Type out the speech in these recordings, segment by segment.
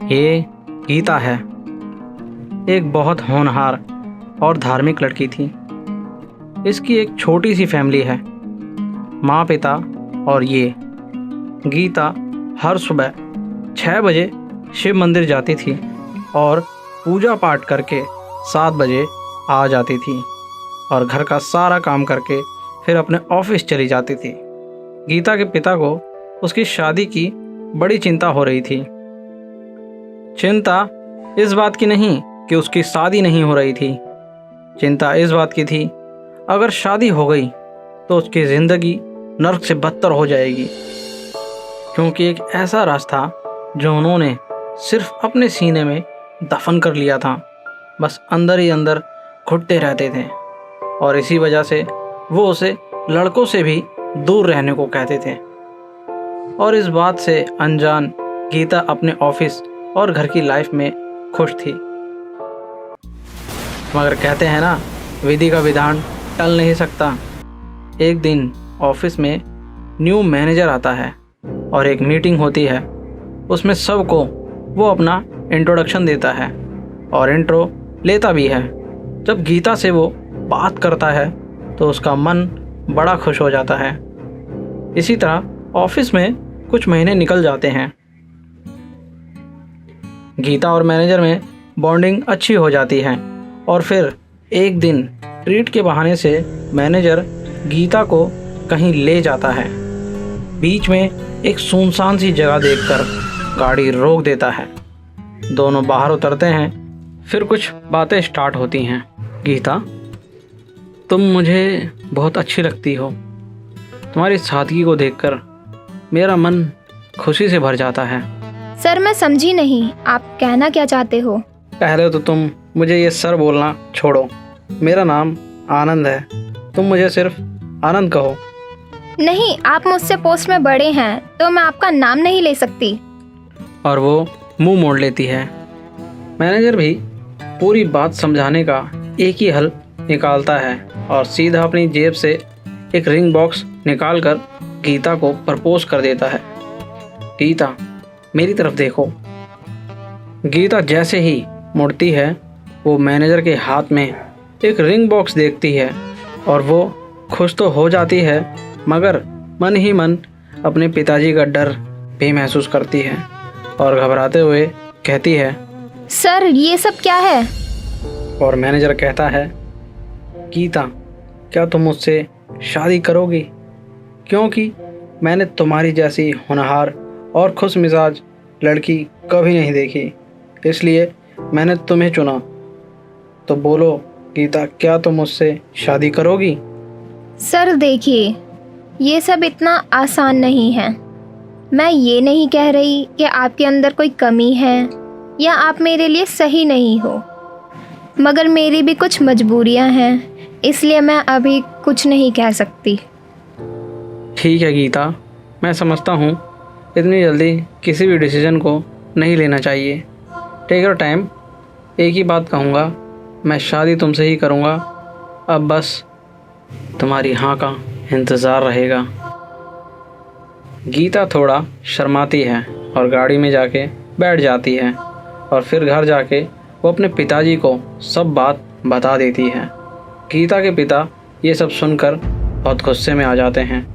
ये गीता है, एक बहुत होनहार और धार्मिक लड़की थी। इसकी एक छोटी सी फैमिली है, माँ पिता और ये। गीता हर सुबह 6 बजे शिव मंदिर जाती थी और पूजा पाठ करके 7 बजे आ जाती थी और घर का सारा काम करके फिर अपने ऑफिस चली जाती थी। गीता के पिता को उसकी शादी की बड़ी चिंता हो रही थी। चिंता इस बात की नहीं कि उसकी शादी नहीं हो रही थी, चिंता इस बात की थी अगर शादी हो गई तो उसकी ज़िंदगी नर्क से बदतर हो जाएगी, क्योंकि एक ऐसा रास्ता जो उन्होंने सिर्फ अपने सीने में दफन कर लिया था, बस अंदर ही अंदर घुटते रहते थे और इसी वजह से वो उसे लड़कों से भी दूर रहने को कहते थे। और इस बात से अनजान गीता अपने ऑफिस और घर की लाइफ में खुश थी। मगर कहते हैं ना, विधि का विधान टल नहीं सकता। एक दिन ऑफिस में न्यू मैनेजर आता है और एक मीटिंग होती है। उसमें सबको वो अपना इंट्रोडक्शन देता है और इंट्रो लेता भी है। जब गीता से वो बात करता है तो उसका मन बड़ा खुश हो जाता है। इसी तरह ऑफिस में कुछ महीने निकल जाते हैं। गीता और मैनेजर में बॉन्डिंग अच्छी हो जाती है और फिर एक दिन ट्रीट के बहाने से मैनेजर गीता को कहीं ले जाता है। बीच में एक सुनसान सी जगह देखकर गाड़ी रोक देता है। दोनों बाहर उतरते हैं। फिर कुछ बातें स्टार्ट होती हैं। गीता, तुम मुझे बहुत अच्छी लगती हो। तुम्हारी सादगी को देखकर मेरा मन खुशी से भर जाता है। सर, मैं समझी नहीं, आप कहना क्या चाहते हो? पहले तो तुम मुझे ये सर बोलना छोड़ो। मेरा नाम आनंद है, तुम मुझे सिर्फ आनंद कहो। नहीं, आप मुझसे पोस्ट में बड़े हैं तो मैं आपका नाम नहीं ले सकती। और वो मुंह मोड़ लेती है। मैनेजर भी पूरी बात समझाने का एक ही हल निकालता है और सीधा अपनी जेब से एक रिंग बॉक्स निकालकर गीता को प्रपोज कर देता है। गीता, मेरी तरफ देखो। गीता जैसे ही मुड़ती है वो मैनेजर के हाथ में एक रिंग बॉक्स देखती है और वो खुश तो हो जाती है, मगर मन ही मन अपने पिताजी का डर भी महसूस करती है और घबराते हुए कहती है, सर, ये सब क्या है? और मैनेजर कहता है, गीता, क्या तुम मुझसे शादी करोगी? क्योंकि मैंने तुम्हारी जैसी होनहार और खुश मिजाज लड़की कभी नहीं देखी, इसलिए मैंने तुम्हें चुना। तो बोलो गीता, क्या तुम मुझसे शादी करोगी? सर देखिए, ये सब इतना आसान नहीं है। मैं ये नहीं कह रही कि आपके अंदर कोई कमी है या आप मेरे लिए सही नहीं हो, मगर मेरी भी कुछ मजबूरियां हैं, इसलिए मैं अभी कुछ नहीं कह सकती। ठीक है गीता, मैं समझता हूँ इतनी जल्दी किसी भी डिसीजन को नहीं लेना चाहिए। Take your time. एक ही बात कहूँगा, मैं शादी तुमसे ही करूँगा। अब बस तुम्हारी हाँ का इंतज़ार रहेगा। गीता थोड़ा शर्माती है और गाड़ी में जाके बैठ जाती है और फिर घर जाके वो अपने पिताजी को सब बात बता देती है। गीता के पिता ये सब सुनकर बहुत गुस्से में आ जाते हैं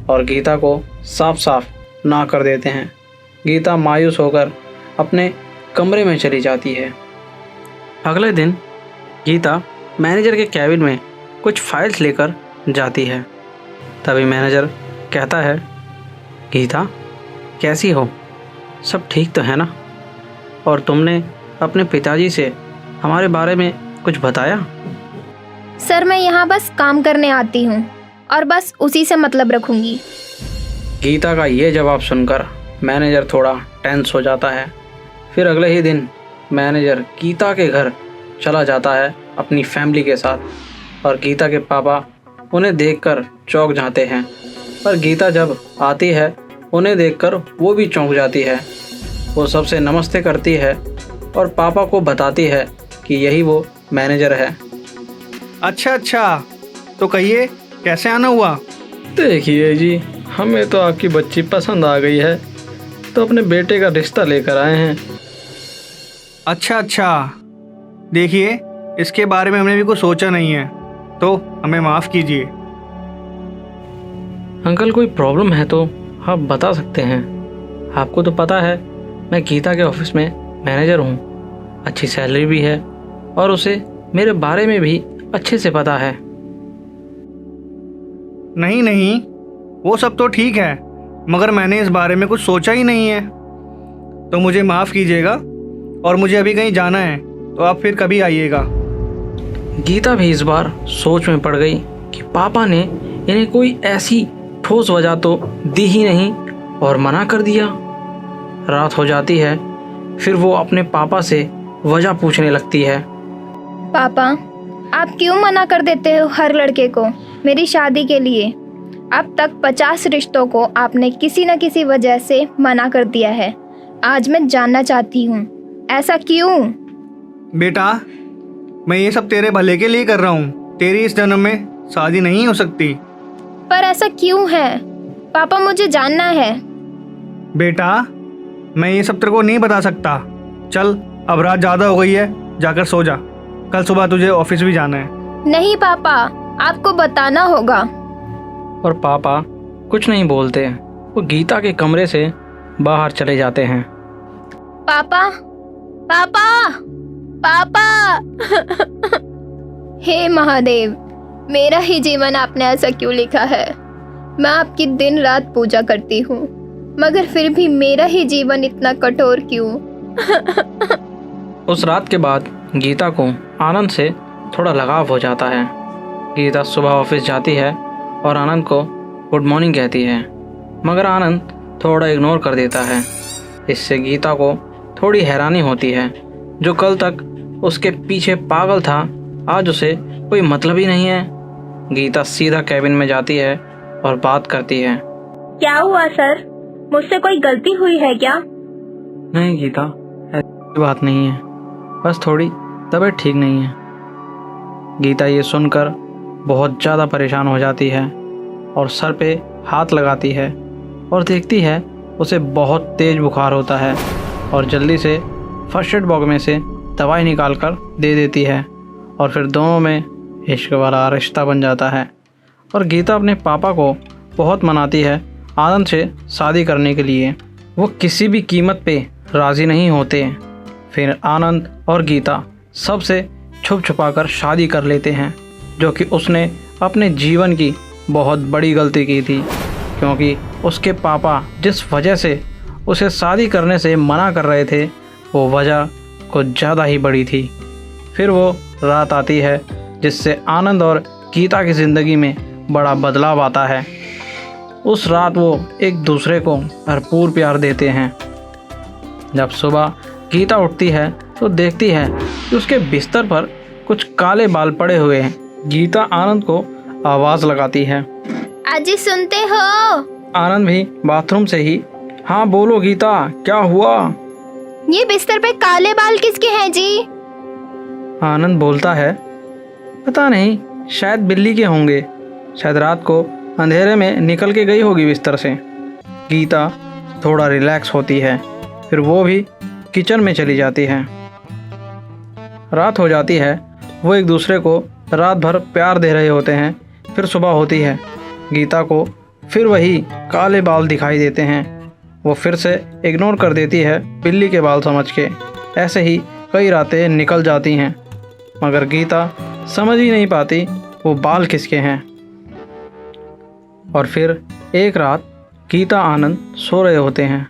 और गीता को साफ साफ ना कर देते हैं। गीता मायूस होकर अपने कमरे में चली जाती है। अगले दिन गीता मैनेजर के कैबिन में कुछ फाइल्स लेकर जाती है। तभी मैनेजर कहता है, गीता, कैसी हो? सब ठीक तो है ना? और तुमने अपने पिताजी से हमारे बारे में कुछ बताया? सर, मैं यहाँ बस काम करने आती हूँ और बस उसी से मतलब रखूँगी। गीता का ये जवाब सुनकर मैनेजर थोड़ा टेंस हो जाता है। फिर अगले ही दिन मैनेजर गीता के घर चला जाता है अपनी फैमिली के साथ और गीता के पापा उन्हें देखकर चौंक जाते हैं। पर गीता जब आती है उन्हें देखकर वो भी चौंक जाती है। वो सबसे नमस्ते करती है और पापा को बताती है कि यही वो मैनेजर है। अच्छा, तो कहिए कैसे आना हुआ? देखिए जी, हमें तो आपकी बच्ची पसंद आ गई है, तो अपने बेटे का रिश्ता लेकर आए हैं। अच्छा, देखिए इसके बारे में हमने भी कुछ सोचा नहीं है, तो हमें माफ़ कीजिए। अंकल कोई प्रॉब्लम है तो आप बता सकते हैं। आपको तो पता है मैं गीता के ऑफिस में मैनेजर हूँ, अच्छी सैलरी भी है और उसे मेरे बारे में भी अच्छे से पता है। नहीं, वो सब तो ठीक है, मगर मैंने इस बारे में कुछ सोचा ही नहीं है, तो मुझे माफ़ कीजिएगा। और मुझे अभी कहीं जाना है, तो आप फिर कभी आइएगा। गीता भी इस बार सोच में पड़ गई कि पापा ने इन्हें कोई ऐसी ठोस वजह तो दी ही नहीं और मना कर दिया। रात हो जाती है, फिर वो अपने पापा से वजह पूछने लगती है। पापा, आप क्यों मना कर देते हो हर लड़के को मेरी शादी के लिए? अब तक 50 रिश्तों को आपने किसी न किसी वजह से मना कर दिया है। आज मैं जानना चाहती हूँ, ऐसा क्यों? बेटा, मैं ये सब तेरे भले के लिए कर रहा हूँ। तेरी इस जन्म में शादी नहीं हो सकती। पर ऐसा क्यों है पापा, मुझे जानना है। बेटा, मैं ये सब तेरे को नहीं बता सकता। चल, अब रात ज़्यादा हो गई है, जाकर सो जा। कल सुबह तुझे ऑफिस भी जाना है। नहीं पापा, आपको बताना होगा। और पापा कुछ नहीं बोलते, वो गीता के कमरे से बाहर चले जाते हैं। पापा, पापा, पापा। हे महादेव, मेरा ही जीवन आपने ऐसा क्यों लिखा है? मैं आपकी दिन रात पूजा करती हूँ, मगर फिर भी मेरा ही जीवन इतना कठोर क्यों? उस रात के बाद गीता को आनंद से थोड़ा लगाव हो जाता है। गीता सुबह ऑफिस जाती है और आनंद को गुड मॉर्निंग कहती है, मगर आनंद थोड़ा इग्नोर कर देता है। इससे गीता को थोड़ी हैरानी होती है। जो कल तक उसके पीछे पागल था, आज उसे कोई मतलब ही नहीं है। गीता सीधा कैबिन में जाती है और बात करती है। क्या हुआ सर? मुझसे कोई गलती हुई है क्या? नहीं गीता, ऐसी बात नहीं है, बस थोड़ी तबीयत ठीक नहीं है। गीता ये सुनकर बहुत ज़्यादा परेशान हो जाती है और सर पे हाथ लगाती है और देखती है उसे बहुत तेज़ बुखार होता है और जल्दी से फर्स्ट एड बॉक्स में से दवाई निकाल कर दे देती है और फिर दोनों में इश्क वाला रिश्ता बन जाता है। और गीता अपने पापा को बहुत मनाती है आनंद से शादी करने के लिए। वो किसी भी कीमत पे राज़ी नहीं होते। फिर आनंद और गीता सबसे छुप छुपा कर शादी कर लेते हैं, जो कि उसने अपने जीवन की बहुत बड़ी गलती की थी, क्योंकि उसके पापा जिस वजह से उसे शादी करने से मना कर रहे थे, वो वजह कुछ ज़्यादा ही बड़ी थी। फिर वो रात आती है जिससे आनंद और गीता की ज़िंदगी में बड़ा बदलाव आता है। उस रात वो एक दूसरे को भरपूर प्यार देते हैं। जब सुबह गीता उठती है तो देखती है कि उसके बिस्तर पर कुछ काले बाल पड़े हुए हैं। गीता आनंद को आवाज़ लगाती है। अजी सुनते हो? आनंद भी बाथरूम से ही, हाँ बोलो गीता, क्या हुआ? ये बिस्तर पे काले बाल किसके हैं जी? आनंद बोलता है, पता नहीं, शायद बिल्ली के होंगे, शायद रात को अंधेरे में निकल के गई होगी बिस्तर से। गीता थोड़ा रिलैक्स होती है, फिर वो भी किचन में चली जाती है। रात हो जाती है, वो एक दूसरे को रात भर प्यार दे रहे होते हैं। फिर सुबह होती है, गीता को फिर वही काले बाल दिखाई देते हैं। वो फिर से इग्नोर कर देती है बिल्ली के बाल समझ के। ऐसे ही कई रातें निकल जाती हैं, मगर गीता समझ ही नहीं पाती वो बाल किसके हैं। और फिर एक रात गीता आनंद सो रहे होते हैं।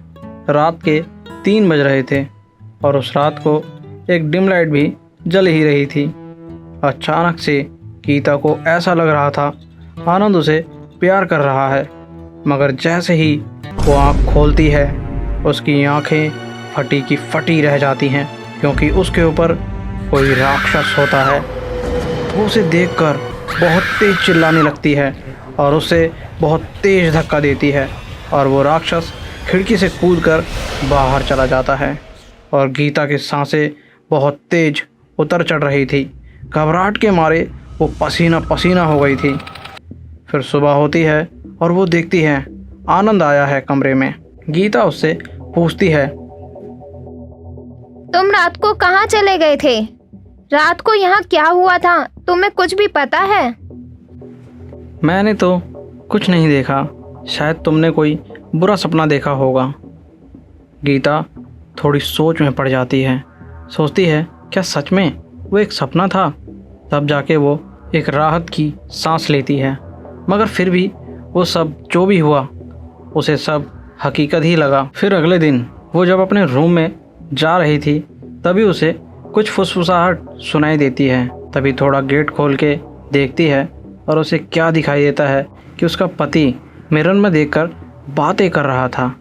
रात के 3 बज रहे थे और उस रात को एक डिम लाइट भी जल ही रही थी। अचानक से गीता को ऐसा लग रहा था आनंद उसे प्यार कर रहा है, मगर जैसे ही वो आँख खोलती है, उसकी आँखें फटी की फटी रह जाती हैं, क्योंकि उसके ऊपर कोई राक्षस होता है। वो उसे देखकर बहुत तेज चिल्लाने लगती है और उसे बहुत तेज धक्का देती है और वो राक्षस खिड़की से कूदकर बाहर चला जाता है। और गीता की सांसें बहुत तेज उतर चढ़ रही थी। घबराहट के मारे वो पसीना पसीना हो गई थी। फिर सुबह होती है और वो देखती है आनंद आया है कमरे में। गीता उससे पूछती है, तुम रात को कहाँ चले गए थे? रात को यहाँ क्या हुआ था, तुम्हें कुछ भी पता है? मैंने तो कुछ नहीं देखा, शायद तुमने कोई बुरा सपना देखा होगा। गीता थोड़ी सोच में पड़ जाती है, सोचती है क्या सच में वो एक सपना था। तब जाके वो एक राहत की सांस लेती है, मगर फिर भी वो सब जो भी हुआ उसे सब हकीकत ही लगा। फिर अगले दिन वो जब अपने रूम में जा रही थी तभी उसे कुछ फुसफुसाहट सुनाई देती है। तभी थोड़ा गेट खोल के देखती है और उसे क्या दिखाई देता है कि उसका पति मिरर में देखकर बातें कर रहा था।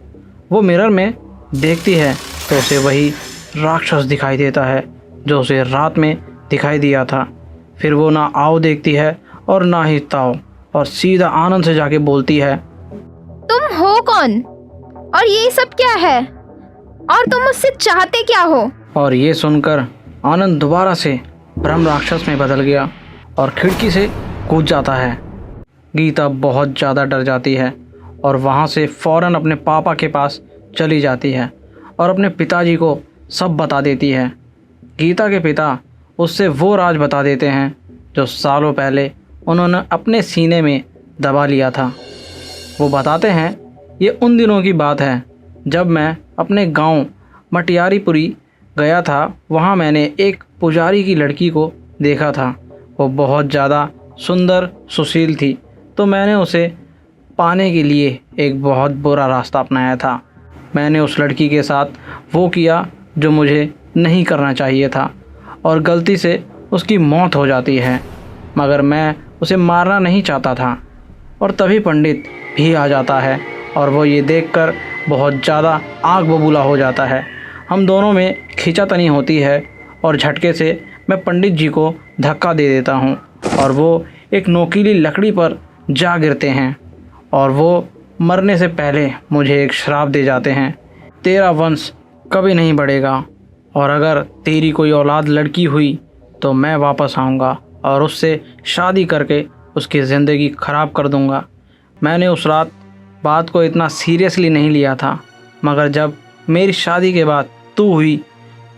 वो मिरर में देखती है तो उसे वही राक्षस दिखाई देता है जो उसे रात में दिखाई दिया था। फिर वो ना आओ देखती है और ना ही ताओ, और सीधा आनंद से जाके बोलती है, तुम हो कौन और ये सब क्या है, और तुम मुझसे चाहते क्या हो? और ये सुनकर आनंद दोबारा से ब्रह्म राक्षस में बदल गया और खिड़की से कूद जाता है। गीता बहुत ज़्यादा डर जाती है और वहाँ से फ़ौरन अपने पापा के पास चली जाती है और अपने पिताजी को सब बता देती है। गीता के पिता उससे वो राज बता देते हैं जो सालों पहले उन्होंने अपने सीने में दबा लिया था। वो बताते हैं, ये उन दिनों की बात है जब मैं अपने गांव मटियारीपुरी गया था। वहाँ मैंने एक पुजारी की लड़की को देखा था। वो बहुत ज़्यादा सुंदर सुशील थी, तो मैंने उसे पाने के लिए एक बहुत बुरा रास्ता अपनाया था। मैंने उस लड़की के साथ वो किया जो मुझे नहीं करना चाहिए था और गलती से उसकी मौत हो जाती है, मगर मैं उसे मारना नहीं चाहता था। और तभी पंडित भी आ जाता है और वो ये देखकर बहुत ज़्यादा आग बबूला हो जाता है। हम दोनों में खींचातनी होती है और झटके से मैं पंडित जी को धक्का दे देता हूँ और वो एक नोकीली लकड़ी पर जा गिरते हैं और वो मरने से पहले मुझे एक श्राप दे जाते हैं, तेरा वंश कभी नहीं बढ़ेगा और अगर तेरी कोई औलाद लड़की हुई तो मैं वापस आऊँगा और उससे शादी करके उसकी ज़िंदगी ख़राब कर दूँगा। मैंने उस रात बात को इतना सीरियसली नहीं लिया था, मगर जब मेरी शादी के बाद तू हुई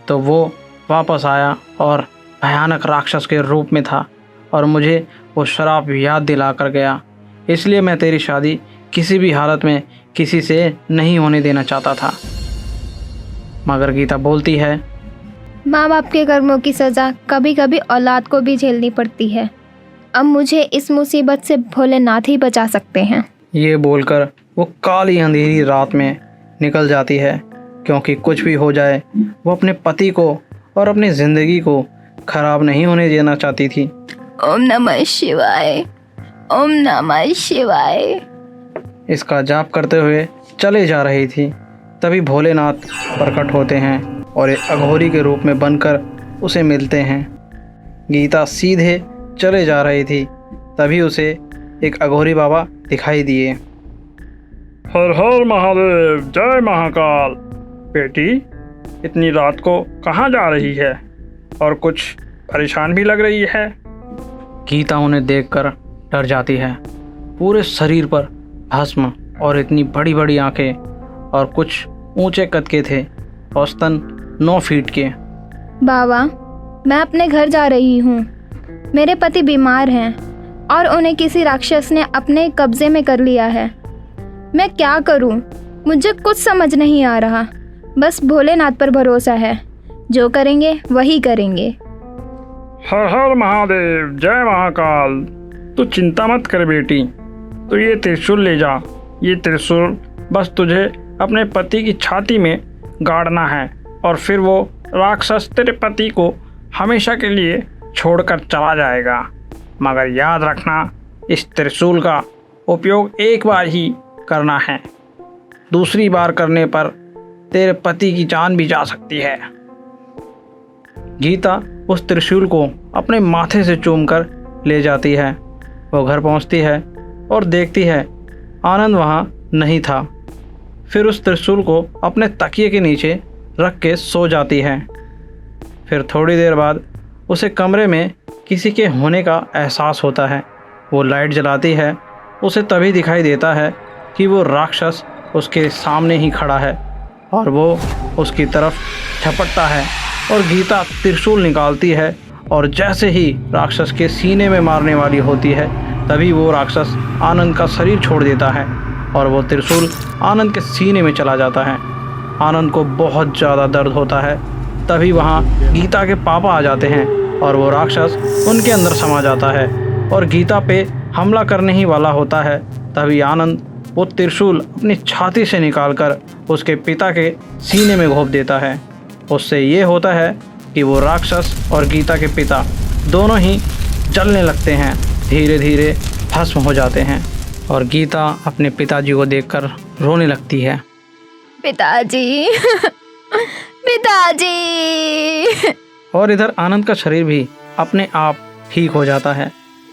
तो वो वापस आया और भयानक राक्षस के रूप में था और मुझे वो श्राप याद दिला कर गया। इसलिए मैं तेरी शादी किसी भी हालत में किसी से नहीं होने देना चाहता था। मगर गीता बोलती है, माँ बाप के कर्मों की सज़ा कभी कभी औलाद को भी झेलनी पड़ती है। अब मुझे इस मुसीबत से भोलेनाथ ही बचा सकते हैं। ये बोलकर वो काली अंधेरी रात में निकल जाती है, क्योंकि कुछ भी हो जाए वो अपने पति को और अपनी ज़िंदगी को खराब नहीं होने देना चाहती थी। ओम नमः शिवाय, ओम नमः शिवाय। इसका जाप करते हुए चले जा रही थी, तभी भोलेनाथ प्रकट होते हैं और एक अघोरी के रूप में बनकर उसे मिलते हैं। गीता सीधे चले जा रही थी, तभी उसे एक अघोरी बाबा दिखाई दिए। हर हर महादेव, जय महाकाल। बेटी, इतनी रात को कहाँ जा रही है और कुछ परेशान भी लग रही है। गीता उन्हें देखकर डर जाती है। पूरे शरीर पर भस्म और इतनी बड़ी बड़ी आंखें और कुछ ऊंचे कद के थे, औसतन 9 फीट के। बाबा, मैं अपने घर जा रही हूँ। मेरे पति बीमार हैं और उन्हें किसी राक्षस ने अपने कब्जे में कर लिया है। मैं क्या करूँ, मुझे कुछ समझ नहीं आ रहा। बस भोलेनाथ पर भरोसा है, जो करेंगे वही करेंगे। हर हर महादेव, जय महाकाल। तू चिंता मत कर बेटी, तो ये त्रिशूल ले जा। ये त्रिशूल बस तुझे अपने पति की छाती में गाड़ना है और फिर वो राक्षस तेरे पति को हमेशा के लिए छोड़कर चला जाएगा। मगर याद रखना, इस त्रिशूल का उपयोग एक बार ही करना है, दूसरी बार करने पर तेरे पति की जान भी जा सकती है। गीता उस त्रिशूल को अपने माथे से चूमकर ले जाती है। वो घर पहुंचती है और देखती है आनंद वहाँ नहीं था। फिर उस त्रिशूल को अपने तकिए के नीचे रख के सो जाती है। फिर थोड़ी देर बाद उसे कमरे में किसी के होने का एहसास होता है। वो लाइट जलाती है, उसे तभी दिखाई देता है कि वो राक्षस उसके सामने ही खड़ा है और वो उसकी तरफ झपटता है और गीता त्रिशूल निकालती है और जैसे ही राक्षस के सीने में मारने वाली होती है तभी वो राक्षस आनंद का शरीर छोड़ देता है और वो त्रिशूल आनंद के सीने में चला जाता है। आनंद को बहुत ज़्यादा दर्द होता है। तभी वहाँ गीता के पापा आ जाते हैं और वो राक्षस उनके अंदर समा जाता है और गीता पे हमला करने ही वाला होता है। तभी आनंद वो त्रिशूल अपनी छाती से निकालकर उसके पिता के सीने में घोंप देता है। उससे ये होता है कि वो राक्षस और गीता के पिता दोनों ही जलने लगते हैं, धीरे धीरे भस्म हो जाते हैं और गीता अपने पिताजी को देखकर रोने लगती है। पिताजी पिताजी। और इधर आनंद का शरीर भी अपने आप ठीक हो जाता है।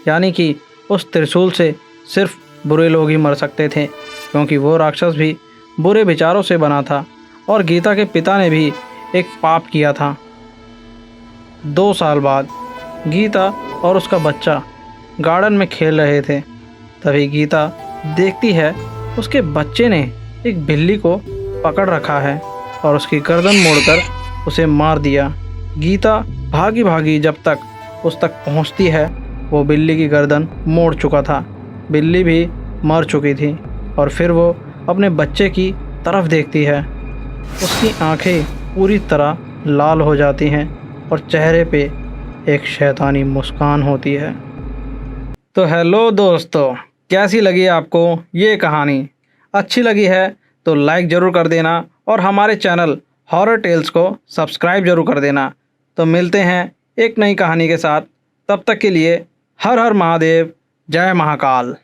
यानी कि उस त्रिशूल से सिर्फ बुरे लोग ही मर सकते थे, क्योंकि वो राक्षस भी बुरे विचारों से बना था और गीता के पिता ने भी एक पाप किया था। 2 साल बाद गीता और उसका बच्चा गार्डन में खेल रहे थे। तभी गीता देखती है उसके बच्चे ने एक बिल्ली को पकड़ रखा है और उसकी गर्दन मोड़कर उसे मार दिया। गीता भागी भागी जब तक उस तक पहुंचती है, वो बिल्ली की गर्दन मोड़ चुका था। बिल्ली भी मर चुकी थी और फिर वो अपने बच्चे की तरफ देखती है। उसकी आंखें पूरी तरह लाल हो जाती हैं और चेहरे पे एक शैतानी मुस्कान होती है। तो हेलो दोस्तों, कैसी लगी आपको ये कहानी? अच्छी लगी है तो लाइक ज़रूर कर देना और हमारे चैनल हॉरर टेल्स को सब्सक्राइब ज़रूर कर देना। तो मिलते हैं एक नई कहानी के साथ। तब तक के लिए हर हर महादेव, जय महाकाल।